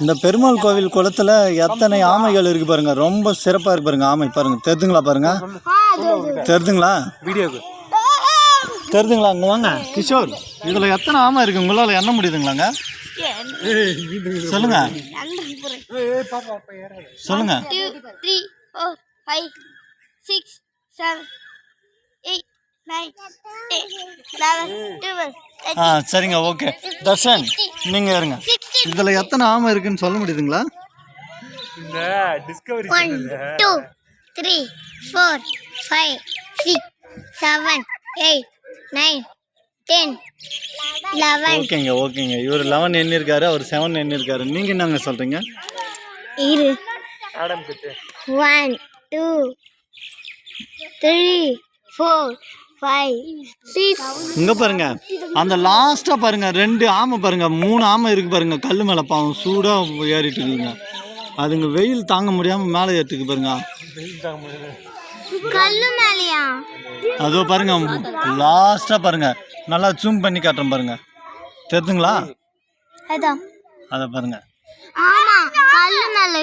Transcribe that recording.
இந்த பெருமாள் கோவில் குளத்துல எத்தனை ஆமைகள் இருக்கு பாருங்க. ரொம்ப சிறப்பா இருக்கு பாருங்க. ஆமை பாருங்க, தெரிதுங்களா பாருங்க, தெரிதுங்களா வீடியோக்கு தெரிதுங்களா? அங்க வாங்க கிஷோர், இதுல எத்தனை ஆமை இருக்கு உங்களால எண்ண முடியுதுங்களாங்க? சொல்லுங்க சொல்லுங்க. 2 3 4 5 6 7 8 9 10 11 12. சரிங்க, ஓகே. தர்ஷன் நீங்க இருங்க. இதுல எத்தனை ஆமை இருக்குன்னு சொல்ல முடியுதுங்களா? 1 2 3 4 5 6 7 8 9 10 11. ஓகேங்க ஓகேங்க. இவர் 11 எண்ணிருக்காரு, அவர் 7 எண்ணிருக்காரு. நீங்க என்னங்க சொல்றீங்க? இரு 1 2 3 4 5 6. இங்க பாருங்க, அந்த லாஸ்டா பாருங்க 2 ஆமை பாருங்க, 3 ஆமை இருக்கு பாருங்க. கல்லு மேல பாவம் சூடா ஏறிட்டு இருக்குங்க. அதுங்க வெயில் தாங்க முடியாம மேலே ஏறிட்டு பாருங்க. கல்லு மேலையா? அதோ பாருங்க லாஸ்டா பாருங்க, நல்லா ஜூம் பண்ணி காட்டுறேன் பாருங்க, தெரியுதுங்களா? அதான் அத பாருங்க. ஆமா, கல்லு மேல